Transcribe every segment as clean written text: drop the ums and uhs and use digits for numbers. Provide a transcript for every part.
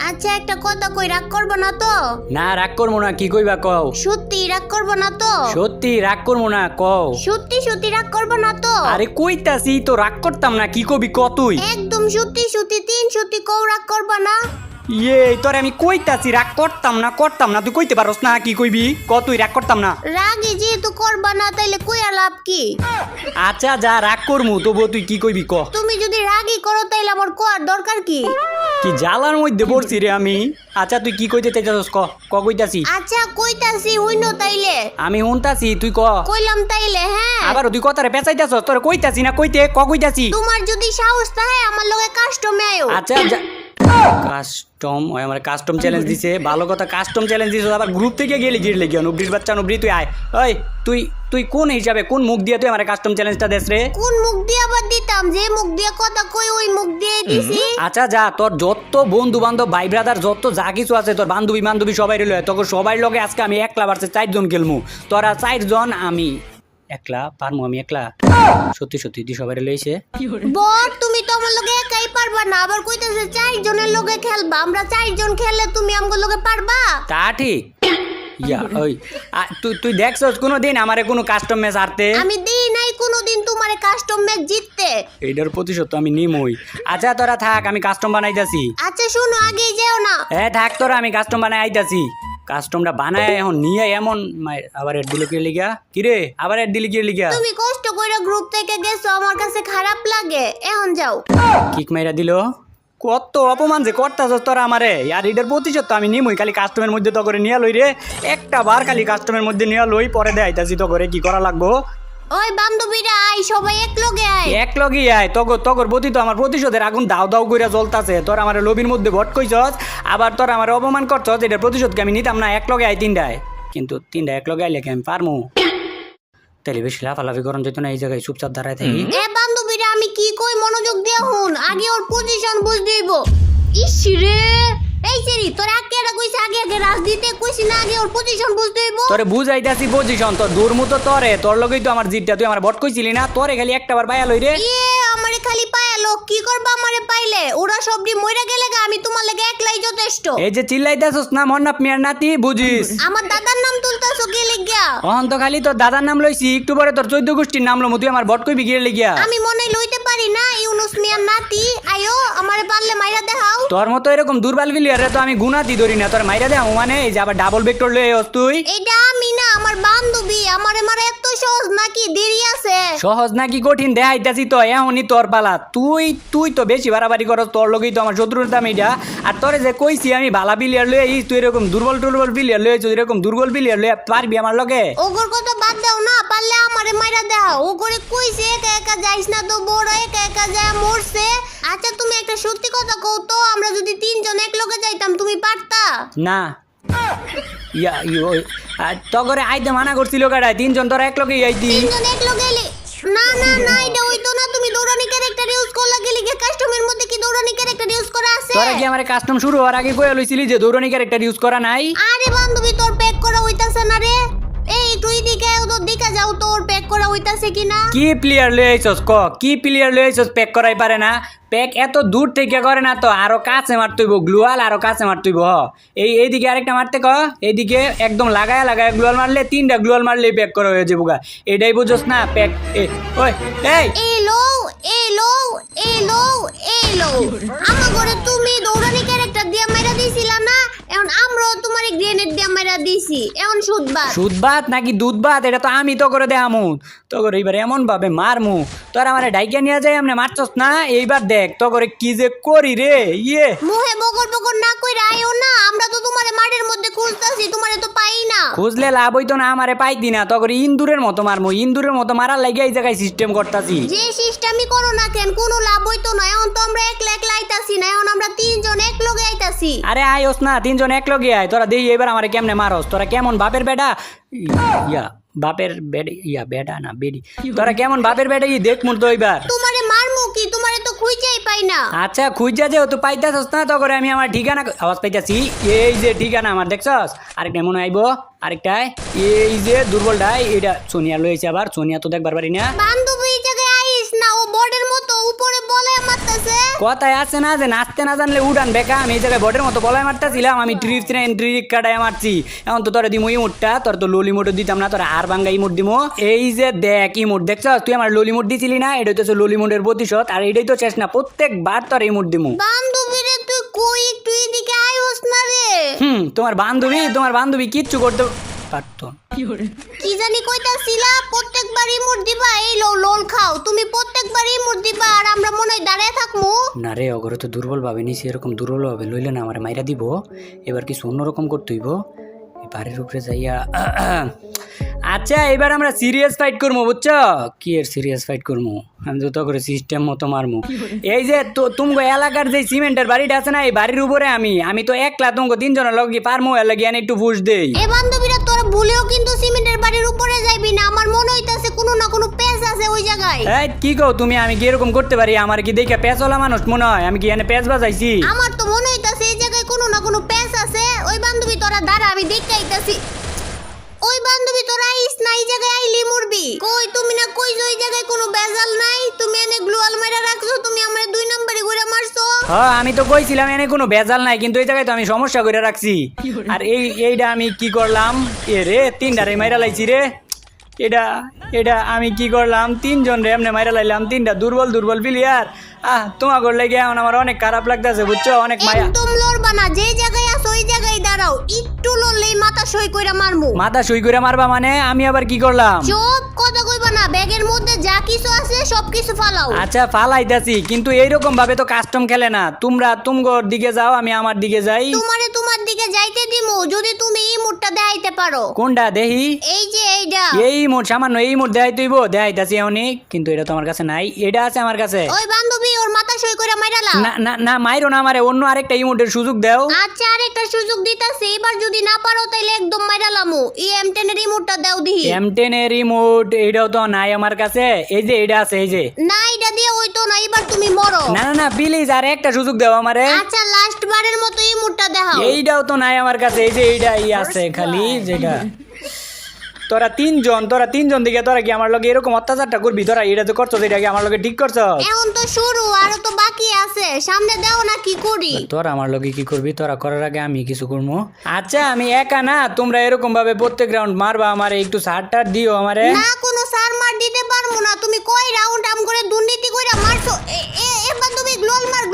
আচ্ছা একটা কথা কই, রাগ করবো না তো? না রাগ করবো না, কি কইবা কও। সত্যি রাগ করবো না তো? সত্যি রাগ করবো না কও। সত্যি সত্যি রাগ করবো না তো? আরে কইতাছি তো রাগ করতাম না, কি কবি ক তুই। একদম সত্যি সত্যি তিন সত্যি কও, রাগ করবো না? ইয়ে তোরে আমি কইতাছি রাগ করতাম না, তুই কইতে পারস না, কি কইবি ক তুই। রাগ করতাম না। রাগে যেহেতু করবা না তাইলে কইয়া লাভ কি? আচ্ছা যা রাগ করমু, তবুও তুই কি কইবি ক। তুমি যদি রাগই করো তাইলে আমার কোয়ার দরকার কি? কি জ্বালার মধ্যে পড়ছি রে আমি। আচ্ছা তুই কি কইতে চাইতাছস ক কইতাছি। আচ্ছা কইতাছি হইনো তাইলে। আমি শুনতাছি তুই ক। কইলাম তাইলে হ্যাঁ। আবার তুই কথারে পেঁচাইতাছস, তোরে কইতাছি না কইতে কইতাছি। তোমার যদি সাহস থাকে আমার লগে কাস্টমে আয়ো। আচ্ছা কাস্টম ওই আমার কাস্টম চ্যালেঞ্জ দিছে, ভালো কথা কাস্টম চ্যালেঞ্জ দিছে, আবার গ্রুপ থেকে গেলি গিরলে গিয়া নুবরির বাচ্চা নুবরি তুই আয়। ওই তুই তুই কোন হিসাবে কোন মুখ দিয়ে তুই আমার কাস্টম চ্যালেঞ্জটা দেস রে? কোন মুখ দিয়ে আবার দিতাম? যে মুখ দিয়ে কথা কই ওই মুখ দিয়ে দিছি। আচ্ছা যা তোর যত বন্ধু বান্ধব ভাই ব্রাদার যত যা কিছু আছে তোর বান্ধবী সবাই রইল, তোকে সবাই লগে আজকে আমি একলা ভার্সেস 4 জন খেলমু। তোরা 4 জন, আমি একলা পারমু, আমি একলা সত্যি সত্যি তুই সবাই লইছে। বল তুমি তো আমার লগে একাই পারবা না, আবার কইতাছে 4 জনের লগে খেলবা। আমরা 4 জন খেললে তুমি আমগো লগে পারবা? তা ঠিক। ইয়া ওই তুই দেখছস কোনোদিন আমারে কোনো কাস্টম ম্যাচ হারতে? আমি দেই নাই কোনোদিন তোমারে কাস্টম ম্যাচ জিততে। এইটার প্রতিশোধ তো আমি নিমই। আচ্ছা তোরা থাক, আমি কাস্টম বানাইতাছি। আচ্ছা শুনো আগেই যেও না। থাক তোরা, আমি কাস্টম বানাই আইতাছি। কাস্টমটা বানায় এখন নিয়ে এমন আবার এড দিল কি লিগা, কি রে আবার এড দিলি কি লিগা? তুমি কষ্ট কইরা গ্রুপ থেকে গেছো, আমার কাছে খারাপ লাগে। এখন যাও। কিক মাইরা দিল। কত অপমান যে করতাছস তোরা আমারে। আর এটার প্রতিশোধ তো আমি নিমই। খালি কাস্টমের মধ্যে তো করে নিয়া লই রে, একটা বার খালি কাস্টমের মধ্যে নিয়া লই, পরে দেখাইতাছি তো করে কি করা লাগবো। ওই বান্ধবীরা আই, সবাই এক লগে আয়। এক লগি আয়, তগর প্রতি তো আমার প্রতিশোধের আগুন দাও দাও কইরা জ্বলতাছে। তোর আমার লবির মধ্যে ভট কইছস, আবার তোর আমার অপমান করছস, এটার প্রতিশোধকে আমি নিতাম না। এক লগে আয় তিনটায়, কিন্তু তিনটা এক লগে আইলে কি আমি পারমু? তাহলে বেশি লাফালাফি করন যেত না, এই জায়গায় চুপচাপ দাঁড়ায় থাকি। বান্ধবীরা আমি কি কই মনোযোগ দিয়ে শুন, আগে ওর পজিশন বুঝ দিব। ইস রে এই সেরি তোর আগে এটা কইছে, আগে রাজ দিতে কইছি না, আগে ওর পজিশন বুঝ দিব। তোরে বুঝাইতাছি পজিশন, তোর দূর মতো তোরে, তোর লগেই তো আমার জিতটা, তুই আমার ভট কইছিলি না? তোরে খালি একটা বার বায়া লই রে। আমারে খালি পায়ালো, কি করবা আমারে পাইলে? ওরা সবডি মইরা গেলে আমি তোমার লাগে একলাই যথেষ্ট। এই যে চিল্লাইতাছস না মন্নাপ মিয়ার নাতি, বুঝিস? আমার দাদার নাম তুলতাছো কি লিগিয়া? অহন তো খালি তোর দাদার নাম লইছি, একটু পরে তোর 14 গোষ্ঠীর নাম লমু, তুই আমার ভট কইবি গিয়ে লিগিয়া? আমি মনে লইতে পারি না ইউনুস মিয়ার নাতি। আয়ো আমারে পারলে মাইরা দেখাও। তোর মতো এরকম দুর্বল প্লেয়ারে তো আমি গুনাতি ধরি না, তোর মাইরা দেও মানে। এই যে আবার ডাবল ভেক্টর লই আইস তুই। এইটা আমি না, আমার বান্ধবী। আমারে মারা এত সহজ নাকি? দেরি আছে। সহজ নাকি কঠিন দেখাইতাছি তো, এখনই তোর পালা। তুই তো বেশি বাড়াবাড়ি করস, তোর লগেই তো আমার শত্রুর দাম এইটা। আর তোরে যে কইছি আমি ভালা প্লেয়ার লই আইস, তুই এরকম দুর্বল প্লেয়ার লই আইস, এরকম দুর্বল প্লেয়ার লই পারবি আমার লগে? ওগর কথা বাদ দাও না, পারলে আমারে মাইরা দেখাও। ও করে কইছে একা একা যাইস না তো, বড় একা একা যায় মরছে। আচ্ছা তুমি একটা সত্যি কথা কও তো, আমরা যদি 3 জন এক লগে যাইতাম তুমি পারতা? না তগরে আইতে মানা করছিল কাটায়, 3 জন তোরা এক লগে আইতি। 3 জন এক লগে এলে না না না, এটা হইতো না। তুমি দৌড়ানি ক্যারেক্টার ইউজ করলা গেলি, কাস্টমের মধ্যে কি দৌড়ানি ক্যারেক্টার ইউজ করা আছে? তোরা কি আমার কাস্টম শুরু হওয়ার আগে কইয়া লইছিলি যে দৌড়ানি ক্যারেক্টার ইউজ করা নাই? আরে বান্ধবী তোর প্যাক করা হইতাছে না রে। এই তুই দিকে ওদের দিকে যাও, তোর প্যাক করা হইতাছে কিনা। কি প্লেয়ার লই আইছস ক, কি প্লেয়ার লই আইছস? প্যাক করাই পারে না? প্যাক এত দূর থেকে করে না তো, আরো কাছে মারতেইব গ্লুয়াল, আরো কাছে মারতেইব। এইদিকে আরেকটা মারতে ক, এইদিকে একদম লাগায় গ্লুয়াল মারলে, 3টা গ্লুয়াল মারলেই প্যাক করা হয়ে যাবো গা। এটাই বুঝছস না প্যাক? ওই এলো এলো এলো এলো আমার ঘরে তুমি দৌড়ানি ক্যারেক্টার দিয়া মাইরা দিছিলা না, এখন আমরাও তোমারে গ্রেনেড দিয়া মাইরা দিছি। এখন সুদবাত নাকি দুধবাত এটা তো আমি তো করে দেখামু। তো করে এইবার এমন ভাবে মারমু, তোরা আমারে ডাইকা নিয়ে যাই আমনে মারছস না। এইবার দেখ তো করে কি যে করি রে। মুহে বগর না কইরা আইও না, আমরা তো তোমারে মাঠের মধ্যে খুঁজতাছি, তোমারে তো পাই না। খুঁজলে লাভ হইতো না, আমারে পাইতি না। তো করে ইন্দুরের মতো মারমু, ইন্দুরের মতো মারার লাগিয়া এই জায়গায় সিস্টেম করতাছি। যে সিস্টেমই করো না কেন কোনো লাভ হইতো না। এখন তো আমরা একলা আইতাছি না, এখন আমরা 3 জন এক লগে আইতাছি। আরে আইস না, 3 জন এক লগে আয়। তোরা দেই এবার আমারে কেমনে মারস, তোরা কেমন বাপের বেটা বাপের বেটা না বেডি, তোরা কেমন বাপের বেটা দেখ মুর তো এবার। তোমারে মারমু কি? তোমারে তো খুঁজেই পাই না। আচ্ছা খুঁজা যেহেতু পাইতাছস না, তো করে আমি আমার ঠিকানা আওয়াজ পাইতাছি। এই যে ঠিকানা আমার দেখছস, আরেকটা মনে আইবো, আরেকটাই এই যে দুর্বলটাই, এটা সোনিয়া লইছে। আবার সোনিয়া তো দেখবার পারি না। বান্ধবী জায়গায় আইস না, ও বর্ডের মতো উপরে বলে মাত্র লাগতাছে। কথায় আছে না যে নাচতে না জানলে উড়ান বেকা। আমি এই জায়গায় বটের মতো বলায় মারতাছিলাম, আমি ট্রিক কাটায় মারছি। এখন তো তোরা দিমো ইমোটটা, তোর তো ললি মোটও দিতাম না, তোরা আর ভাঙ্গা ইমোট দিমো। এই যে দেখ ইমোট দেখছ, তুই আমার ললি মোট দিছিলি না, এটা হচ্ছে ললি মোটের প্রতিশোধ। আর এটাই তো শেষ না, প্রত্যেকবার তোর ইমোট দিমু। বান্ধবী রে তুই কই একটু এদিকে আইস না রে। তোমার বান্ধবী কিচ্ছু করতে পারতো। কি জানি কইতাছিলা, প্রত্যেকবার ইমোট দিবা, এই লো লোল খাও। তুমি প্রত্যেকবার ইমোট দিবা আর আমরা মনে হয় দাঁড়ায় থাকমু। না রে, অগরে তো দুর্বল ভাবে নিছি, এরকম দুর্বল ভাবে লইলে না আমার মাইরা দিব। এবার কিছু অন্যরকম করতে হইব, বাড়ির উপরে যাইয়া। আচ্ছা এবার আমরা সিরিয়াস ফাইট করবো, বুঝছো? কি এর সিরিয়াস ফাইট করবো, আমি তো করে সিস্টেম মতো মারমু। এই যে তুমগো এলাকার যে সিমেন্টের বাড়িটা আছে না, এই বাড়ির উপরে আমি তো একলা তুমগো তিনজনের লগে পারমু, এর লাগি একটু ফুস দেই। এ বান্ধবীরা তোর ভুলেও কিন্তু সিমেন্টের বাড়ির উপরে যাইবি না, আমার মনে হইতাছে কোনো না কোনো পেঁচ আছে ওই জায়গায়। এই কি কও তুমি, আমি কি এরকম করতে পারি? আমার কি দেখে পেঁচওয়ালা মানুষ মনে হয়? আমি কি এনে পেঁচ বাজাইছি? আমার তো মনে হইতাছে এই জায়গায় কোনো না কোনো পেঁচ আছে। ওই বান্ধবী তোরা দাঁড়া, আমি দেখতে আইতাছি। ওই বান্ধবী তোরা আইস না, এই জায়গায় আইলি মরবি। কই তুমি না কইছো ওই জায়গায় কোনো বেজাল নাই, তুমি এনে গ্লুয়াল মাইরা রাখছো, তুমি আমারে 2 নম্বরে ঘুরে মারছো। হ্যাঁ আমি তো কইছিলাম এনে কোনো ভেজাল নাই, কিন্তু এই জায়গায় তো আমি সমস্যা করে রাখছি। আর এইটা আমি কি করলাম? এ রে 3টা মাইরা লাইছি রে। এটা আমি কি করলাম? 3 জন রে এমনি মাইরা লাইলাম, 3টা দুর্বল প্লেয়ার। তোমার করলে গিয়ে এখন আমার অনেক খারাপ লাগতেছে, বুঝছো? অনেক মায়া। একদম লড়বা না, যে জায়গায় আছো ওই জায়গায় দাঁড়াও। একটু লড়লেই মাথা সই কইরা মারমু। মাথা সই করে মারবা মানে? আমি আবার কি করলাম? চুপ, কথা কইবা না। ব্যাগের মধ্যে যা কিছু আছে সব কিছু ফালাও। আচ্ছা ফালাইতাছি, কিন্তু এইরকম ভাবে তো কাস্টম খেলে না। তোমরা তুমগোর দিকে যাও, আমি আমার দিকে যাই। তোমার দিকে যাইতে দিমু যদি তুমি এই মুডটা দেখাইতে পারো। কোনটা দেখি? এই যে এইটা। এই মোট সামান্য এই মোট দেখাইতেইব, দেখাইতাছি অনেক, কিন্তু এটা তো আমার কাছে নাই। এটা আছে আমার কাছে। ওই বান্ধবী ওর মাথা সই করে মাইরালা। না মাইরো না আমারে, অন্য আরেকটা ইমোটের সুযোগ দাও। আচ্ছা আরেকটা সুযোগ দিতাছি, এবার যদি না পারো তাইলে একদম মাইরালামু। এই M10 এর রিমোটটা দাও দিহি। M10 এর রিমোট এইটাও তো নাই আমার কাছে। এই যে এটা আছে, এই যে। না এটা দিয়ে হইতো না, এবার তুমি মরো। না প্লিজ আর একটা সুযোগ দাও আমারে। আচ্ছা লাস্ট বারের মতো এই মুডটা দেখাও। এইটাও তো নাই আমার কাছে। এই যে এইটাই আছে খালি, যেটা। তোরা তিনজন দিকে তোরা কি আমার লগে এরকম অত্যাচারটা করবি? তোরা এটা তো করছো, এটা কি আমার লগে ঠিক করছো? এখন তো শুরু, আরো তো বাকি আছে, সামনে দাও না কি করি। তোরা আমার লগে কি করবি? তোরা করার আগে আমি কিছু করবো। আচ্ছা আমি একা না, তোমরা এরকম ভাবে প্রত্যেক রাউন্ড মারবা আমারে, একটু সারটার দিও আমারে। না কোনো সার মার দিতে পারবো না। তুমি কয় রাউন্ড আম করে দুর্নীতি কইরা মারছো। এবার তুমি গ্লোয়াল মার।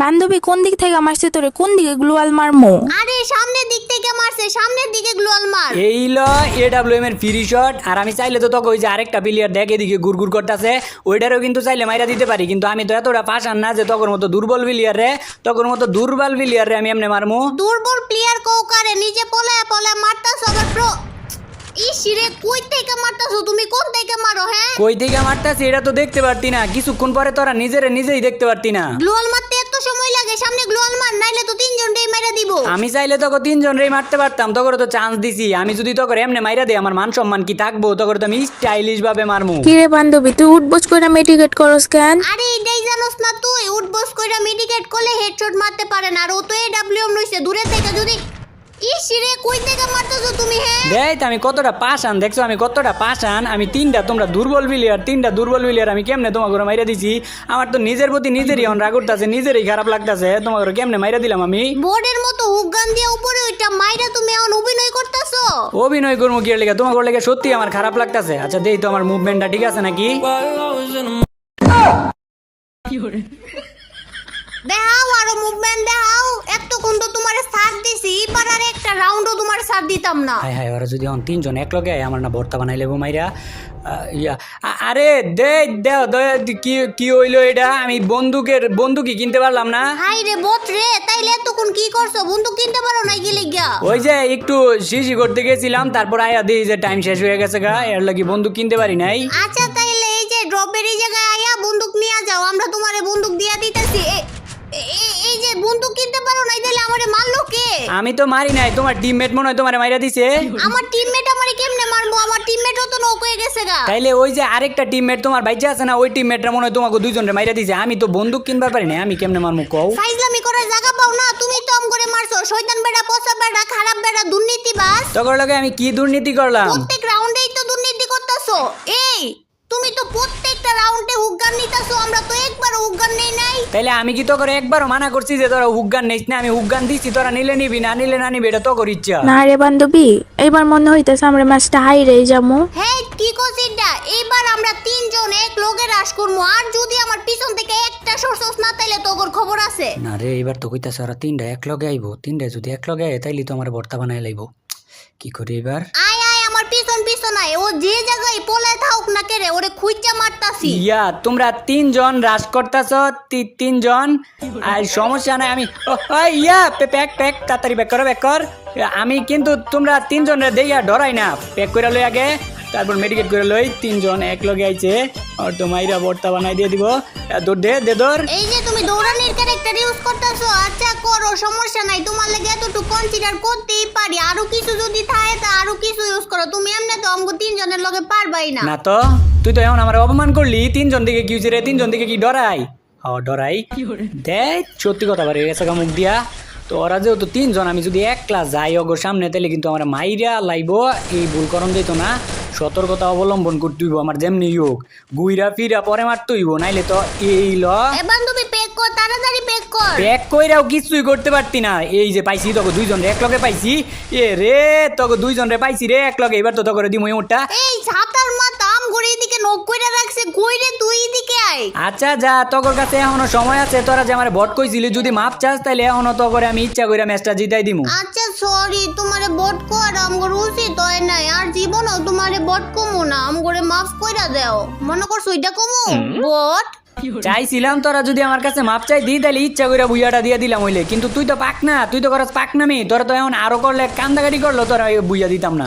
বান্ধবী কোন দিক থেকে মারছে তোরে? কোন দিকে গ্লোয়াল মারমু? আরে সামনের দিক থেকে মারছে, সামনের দিকে গ্লোয়াল মার। এই ল AWM এর ফ্রি শট। আর আমি চাইলে তো তোকে ওই যে আরেকটা প্লেয়ার দেখ এদিকে গুড়গুড় করতেছে, ওইটারও কিন্তু চাইলে মাইরা দিতে পারি, কিন্তু আমি তো এতটা পাশান না যে তখন মতো দুর্বল প্লেয়ার রে আমি এমনি মারমু। দুর্বল প্লেয়ার কৌকারে নিজে পলায় মারতাছো আবার প্রো। ইসিরে কই থেকে মারতাছো তুমি? কোন থেকে মারো? হ্যাঁ কই থেকে মারতাছি এটা তো দেখতে পারতি না, কিছুক্ষণ পরে তোরা নিজেই দেখতে পারতি না। গ্লোয়াল মারতে এত সময় লাগে? সামনে গ্লোয়াল মার, নাইলে তো 3 জনটাই মাইরা দিব। আমি চাইলে তোকে 3 জন রে মারতে পারতাম, তোকে তো চান্স দিছি। আমি যদি তোকে এমনি মাইরা দেই আমার মান সম্মান কি থাকবো? তোকে তো আমি স্টাইলিশ ভাবে মারমু। কিরে বান্ধবী তুই উঠবোস কইরা মেডিকেট করস কেন? আরে এটাই জানোস না তুই? উঠবস কইরা মেডিকেট করলে হেডশট মারতে পারে না, আর ও তো AWM লইছে দূরে থেকে। যদি ইসিরে কই থেকে মারতাছো তুমি? হ্যাঁ দেখ আমি কতটা পাশান, দেখছো আমি কতটা পাশান। আমি 3টা, তোমরা দুর্বল প্লেয়ার, আমি কেমনে তোমাকে মাইরা দিছি? আমার তো নিজের প্রতি নিজেরই রাগ উঠতাছে, নিজেরই খারাপ লাগতাছে, তোমাকে কেমনে মাইরা দিলাম আমি। বোর্ডের মতো হুগান দিয়ে উপরে ওইটা মাইরা তুমি এখন অভিনয় করতেছো। অভিনয় করবো কি লেগে? তোমাকে লেগে সত্যি আমার খারাপ লাগতাছে। আচ্ছা দেই তো আমার মুভমেন্টটা ঠিক আছে নাকি? দেখাও আরো মুভমেন্ট দেখাও। এতক্ষণ তো তোমার সাথ দিছি, এবার আর একটা রাউন্ডও তোমার সাথ দিতাম না। হায় ওরা যদি এখন 3 জন এক লগে আমার না ভর্তা বানাই লেবো মাইরা। আরে কি হইলো এটা? আমি বন্দুকই কিনতে পারলাম না। হাই রে বট রে, তাইলে এতক্ষণ কি করছো? বন্দুক কিনতে পারো নাই গেলে গিয়া? ওই যে একটু শিশি করতে গেছিলাম, তারপর আয়া দিই যে টাইম শেষ হয়ে গেছে গা, এর লাগি বন্দুক কিনতে পারি নাই। আচ্ছা তাইলে এই যে ড্রপের এই জায়গায় আয়া বন্দুক নিয়ে যাও, আমরা তোমারে বন্দুক দিয়া দিতেছি। এই যে বন্দুক কিনতে পারো নাই, তাইলে আমারে মারলো কে? আমি তো মারি নাই, তোমার টিমমেট মনে হয় তোমারে মাইরা দিছে। আমার টিমমেট আমারে কেমনে মারবো? আমার টিমমেটও তো নক হয়ে গেছে গা। তাইলে ওই যে আরেকটা টিমমেট তোমার বাইচা আছে না, ওই টিমমেটরা মনে হয় তোমাকে 2 জনরে মাইরা দিছে। আমি তো বন্দুক কিনবার পারি না, আমি কেমনে মারমু কও? ফাইজলামি করার জায়গা পাও না? তুমি তো আম করে মারছো। শয়তান বেড়া, পচা বেড়া, খারাপ বেড়া, দুর্নীতিবাজ। তখন লগে আমি কি দুর্নীতি করলাম? প্রত্যেক রাউন্ডেই তো দুর্নীতি করতেছো। এই তুমি তো প্রত্যেকটা রাউন্ডে হুগান নিতাছো, আমরা তো একবারও হুগান নেই নাই। তাইলে আমি কি তো করে একবারও মানা করছি যে তোরা হুগান নিস না? আমি হুগান দিচ্ছি, তোরা নিলে নিবি, না নিলে না নিবি, এটা তো কর ইচ্ছা। না রে বান্ধবী, এবার মনে হইতেছে আমরা ম্যাচটা হাইরে যাবো। হ্যাঁ কি করছিস এটা? এইবার আমরা তিনজন এক লগে রাশ করবো, আর যদি আমার পিছন থেকে একটা সরসস না তাইলে তোর খবর আছে। না রে, এবার তো কইতাছে ওরা তিনটা এক লগে আইবো, তিনটা যদি এক লগে আয় তাইলে তো আমার ভর্তা বানাই লাইবো। কি করি এবার? আয় আয় আমার পিছন পিছন আয়, ও যে জায়গায় পলে থাকুক না কেরে ওরে খুঁজা মারতাছি। ইয়া তোমরা তিনজন রাশ করতেছ, তিনজন, আর সমস্যা নাই। আমি ইয়া প্যাক প্যাক তাড়াতাড়ি ব্যাক করো, ব্যাক কর। আমি কিন্তু তোমরা তিনজনের দেইয়া ডরাই না, প্যাক করে লই আগে, তারপর মেডিকেট করে লই। তিনজন এক লগে আইছে, আর তো মাইরা ভর্তা বানাই দিয়ে দিব। দৌড় দে দৌড়। এই যে তুমি দৌড়ানির ক্যারেক্টার ইউজ করতেছো, আচ্ছা করো, সমস্যা নাই, তোমার লাগে এতটুকু কনসিডার করতেই পারি। আরো কিছু যদি থাকে তা আরো কিছু ইউজ করো, তুমি এমনি তো আমগো তিনজনের লগে পারবাই না। না তো তুই তো এখন আমার অপমান করলি। তিনজন দিকে কি হয়েছে রে? তিনজন দিকে কি ডরাই? ডরাই দেখ, সত্যি কথা বাড়ি গেছে মুখ দিয়া। তো ওরা যেহেতু তিনজন, আমি যদি এক ক্লাস যাই ওগোর সামনে তাহলে কিন্তু আমার মাইরা লাইব। এই ভুল করণ দিত না, সতর্কতা অবলম্বন করতে হইব। আমার যেমনি হোক গুইরা ফিরা পরে মারতে হইব, নাইলে তো এই এ বান্ধবী পেক কর, তাড়াতাড়ি পেক কর। প্যাক কইরাও কিছুই করতে পারতি না। এই যে পাইছি তোকে দুইজন রে এক লগে পাইছি। এ রে তোকে দুইজন রে পাইছি রে এক লগে। এবার তো তোকে দিমই ওটা। এই ছাতার মাথা আম ঘুরে এদিকে নখ কইরা রাখছে, কইরে তুই এদিকে আয়। আচ্ছা যা, তোর কাছে এখনো সময় আছে। তোরা যে আমার ভোট কইছিলি, যদি মাপ চাস তাইলে এখনো তো করে আমি ইচ্ছা কইরা ম্যাচটা জিতাই দিমু। আচ্ছা সরি, তোমারে বট কর আমগর উচিত হয় নাই, আর জীবনও তোমারে বট কমু না, আমগরে মাফ কইরা দাও। মনে করছো এটা কমু বট? চাইছিলাম তোরা যদি আমার কাছে মাপ চাই দিই তাহলে ইচ্ছা কইরা বুইয়াটা দিয়ে দিলাম হইলে, কিন্তু তুই তো পাক না, তুই তো করস পাক নামি। তোরা তো এখন আরো করলে কান্দাকাটি করলো, তোরা বুইয়া দিতাম না।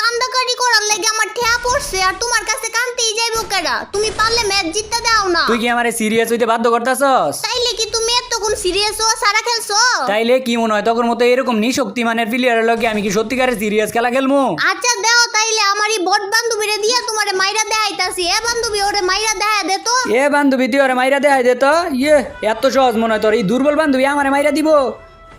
কান্দাকাটি করার লাগে আমার ঠেয়া পড়ছে, আর তোমার কাছে কান্তেই যাইবো কেডা? তুমি পারলে ম্যাচ জিততে দাও না। তুই কি আমারে সিরিয়াস হইতে বাধ্য করতাছস? তাইলে কি তুমি এতক্ষণ সিরিয়াস হও, সারা খেলছো? তাইলে কি মনে হয় তোর মতো এরকম নিশক্তিমানের প্লেয়ারের লগে আমি কি সত্যিকারের সিরিয়াস খেলা খেলমু? আচ্ছা দাও তাইলে আমারই বট বান্ধবীরে দিয়া তোমারে মাইরা দেখাইতাছি। এ বান্ধবী ওরে মাইরা দেখা দে তো। এ বান্ধবী তুই ওরে মাইরা দেখাই দে তো। ইয়ে এত সহজ মনে হয় তোর? এই দুর্বল বান্ধবী আমারে মাইরা দিব?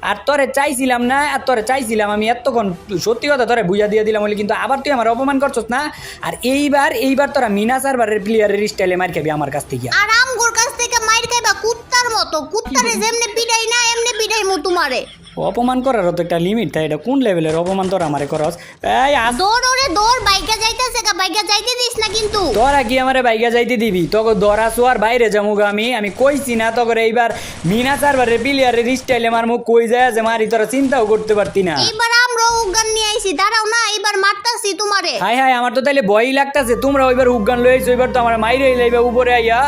আর তোরে চাইছিলাম না, আর তোরে চাইছিলাম আমি এতক্ষণ, সত্যি কথা তোরে বুঝা দিয়ে দিলাম বলে, কিন্তু আবার তুই আমার অপমান করছস না। আর এইবার তোরা মিনা সার্ভারের প্লেয়ারের স্টাইলে মার খাবি আমার কাছ থেকে। আর আমগোর কাছ থেকে মাইর খাইবা কুত্তার মতো, কুত্তারে যেমনে পিটাই না এমনি পিটাইমু তোমারে। অপমান করারও তো একটা লিমিট থাকে। এটা কোন লেভেলের অপমান তোরা আমারে করস? এই দৌড় ওরে দৌড়, বাইকা যাইতাছে গা, বাইকা যাইতে দিস না কিন্তু। তোরা কি আমারে বাইকা যাইতে দিবি? তোকে দরা সোয়ার বাইরে যামুগা আমি কইছি না তোকে এইবার মিনা সার্ভারের প্লেয়ারের স্টাইলে মারমু। কই যায় যে মারি তোরা চিন্তাও করতে পারতি না। এইবার আমরা উগান নিয়ে আইছি, দাঁড়াও না, এইবার মারতাছি তোমারে। হাই হাই, আমার তো তাইলে ভয়ই লাগতাছে। তোমরা ওইবার উগান লই আইছো, এবার তো আমার মাইরে লাইবা উপরে আইয়া।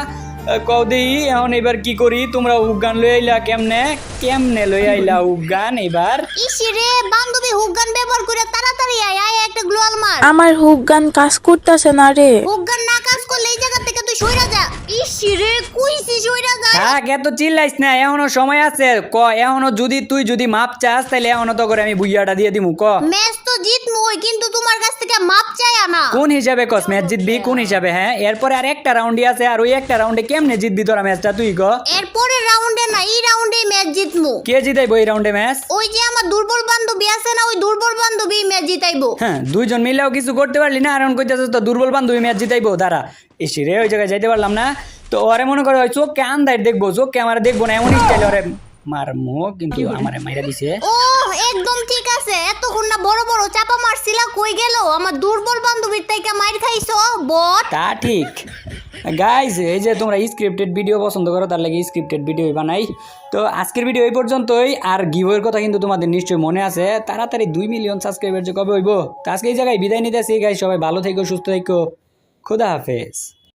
কদি এখন এবার কি করি? তোমরা উগান লই আইলা কেমনে লই আইলা উগান এবার? ইসি রে বান্ধবী হুগান ব্যবহার করে তাড়াতাড়ি আয় আয়, একটা গ্লোয়াল মার। আমার হুক গান কাজ করতেছে না রে। হুগান না কাজ করলে এই জায়গা থেকে তুই সইরা যা। ইসি রে কইছি সইরা যা। থাক, এত চিল্লাইস না, এখনো সময় আছে। এখনো তুই যদি মাপ চাস তাহলে এখনো তো করে আমি বুইয়াটা দিয়ে দিমু। ম্যাচ তো জিতমুই, কিন্তু তোমার কাছ থেকে মাপ চাই না। কোন হিসাবে কস ম্যাচ জিতবি? কোন হিসাবে? হ্যাঁ, এরপরে আর একটা রাউন্ডই আছে, আর ওই একটা রাউন্ডে কেমনে জিতবি তোরা ম্যাচটা তুই ক? এরপরে রাউন্ডে না, এই রাউন্ডেই ম্যাচ জিতমু। কে জিতাইবো এই রাউন্ডে ম্যাচ? ওই যে আমার দুর্বল বান্ধবী আছে না, ওই দুর্বল বান্ধবী ম্যাচ জিতাইবো। হ্যাঁ, দুইজন মিলেও কিছু করতে পারলি না, আর এখন কইতাছিস তো দুর্বল বান্ধবী ম্যাচ জিতাইবো। দাঁড়া, এসে রে ওই জায়গায় যাইতে পারলাম না তো ওরে মনে করে ওই চোখকে আন্দার দেখবো, চোখকে আমার দেখবো না, এমন স্টাইল ওরে মারমো। কিন্তু আমারে মাইরা দিছে। ও একদম ঠিক আছে, এতক্ষণ না বড় বড় চাপা মারছিলা, কই গেল আমার দুর্বল বান্ধবীর থেকে মাইর খাইছো বট। তা ঠিক। গাইজ, এই যে তোমরা স্ক্রিপ্টেড ভিডিও পছন্দ করো, তার লাগে স্ক্রিপ্টেড ভিডিও বানাই। তো আজকের ভিডিও এই পর্যন্তই। আর গিভের কথা কিন্তু তোমাদের নিশ্চয়ই মনে আছে, তাড়াতাড়ি 2 মিলিয়ন সাবস্ক্রাইবার যে কবে হইব। তো আজকে এই জায়গায় বিদায় নিতেছি গাইজ। সবাই ভালো থেকো, সুস্থ থেকো, খোদা হাফেজ।